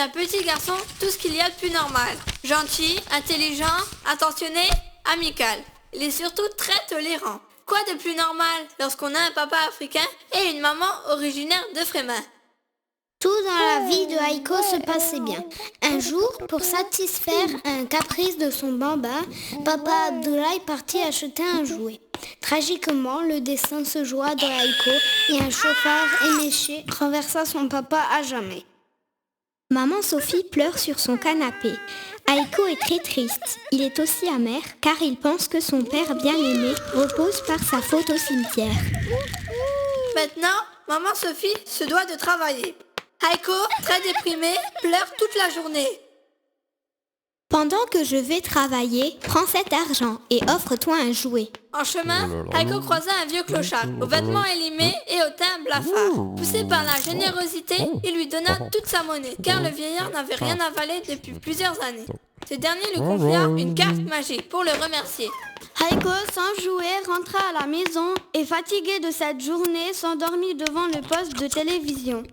un petit garçon tout ce qu'il y a de plus normal. Gentil, intelligent, attentionné, amical. Il est surtout très tolérant. Quoi de plus normal lorsqu'on a un papa africain et une maman originaire de Frémin? Tout dans la vie de Aiko se passait bien. Un jour, pour satisfaire un caprice de son bamba, papa Abdoulaye partit acheter un jouet. Tragiquement, le destin se joua dans Aiko et un chauffard éméché renversa son papa à jamais. Maman Sophie pleure sur son canapé. Aiko est très triste. Il est aussi amer car il pense que son père bien-aimé repose par sa faute au cimetière. Maintenant, maman Sophie se doit de travailler. Aiko, très déprimée, pleure toute la journée. Pendant que je vais travailler, prends cet argent et offre-toi un jouet. En chemin, Aiko croisa un vieux clochard, aux vêtements élimés et au teint blafard. Poussé par la générosité, il lui donna toute sa monnaie, car le vieillard n'avait rien avalé depuis plusieurs années. Ce dernier lui confia une carte magique pour le remercier. Aiko, sans jouer, rentra à la maison et, fatigué de cette journée, s'endormit devant le poste de télévision.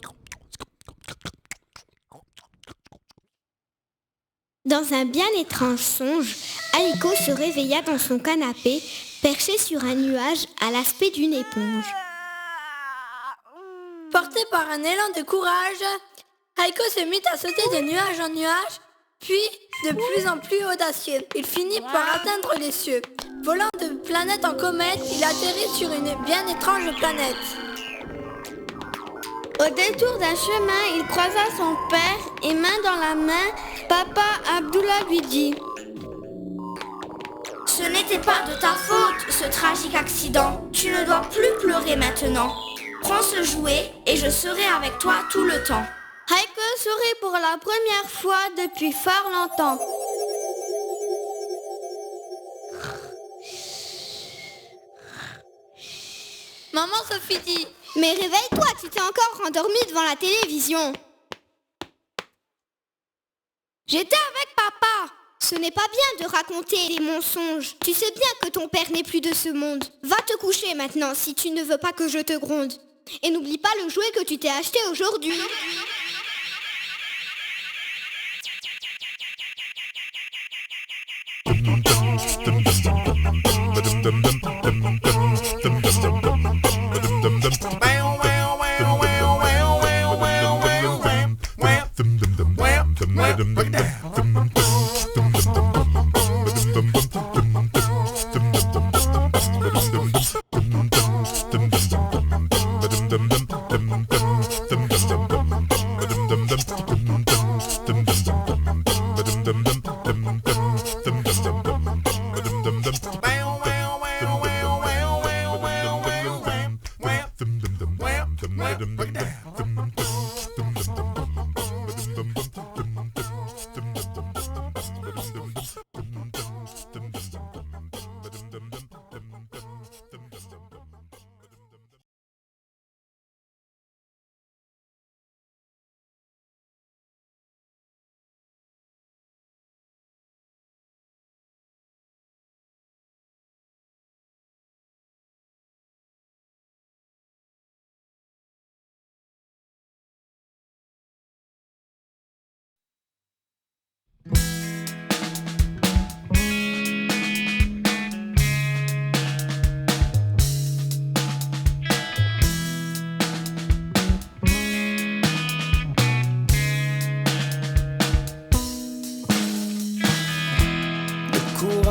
Dans un bien étrange songe, Aiko se réveilla dans son canapé, perché sur un nuage à l'aspect d'une éponge. Porté par un élan de courage, Aiko se mit à sauter de nuage en nuage, puis de plus en plus audacieux. Il finit par atteindre les cieux. Volant de planète en comète, il atterrit sur une bien étrange planète. Au détour d'un chemin, il croisa son père et main dans la main, papa Abdullah lui dit: Ce n'était pas de ta faute, ce tragique accident. Tu ne dois plus pleurer maintenant. Prends ce jouet et je serai avec toi tout le temps. Aiko sourit pour la première fois depuis fort longtemps. Maman Sophie dit: Mais réveille-toi, tu t'es encore endormi devant la télévision. J'étais avec papa. Ce n'est pas bien de raconter des mensonges. Tu sais bien que ton père n'est plus de ce monde. Va te coucher maintenant si tu ne veux pas que je te gronde. Et n'oublie pas le jouet que tu t'es acheté aujourd'hui.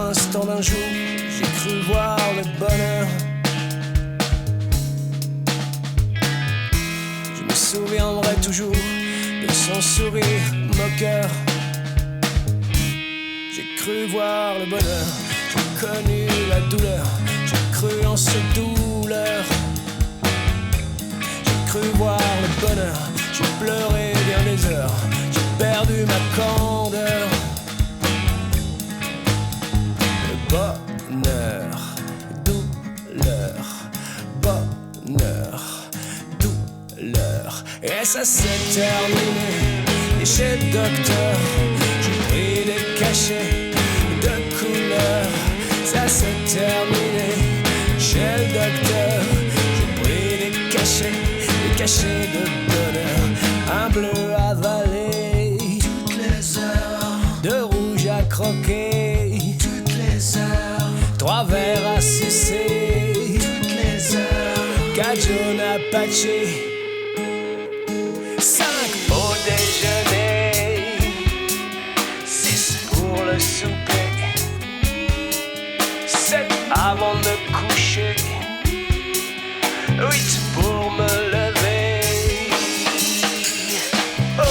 Instant d'un jour, j'ai cru voir le bonheur. Je me souviendrai toujours de son sourire moqueur. J'ai cru voir le bonheur, j'ai connu la douleur. J'ai cru en cette douleur. J'ai cru voir le bonheur, j'ai pleuré bien des heures. J'ai perdu ma candeur. Bonheur, douleur, bonheur, douleur. Et ça s'est terminé. Et chez le docteur, j'ai pris des cachets de couleur. Ça s'est terminé. Chez le docteur, j'ai pris des cachets de bonheur. Un bleu avalé patcher. 5 au déjeuner, 6 pour le souper, 7 avant de coucher, 8 pour me lever. Oh,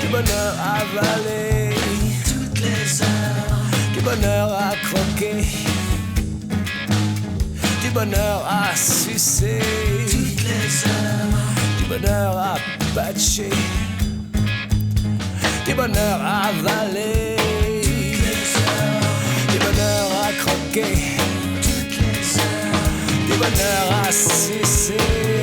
du bonheur avalé toutes les heures, du bonheur à croquer, du bonheur à sucer toutes les heures, du bonheur à patcher, du bonheur à avaler toutes les heures, du bonheur à croquer toutes les heures, du bonheur à sucer.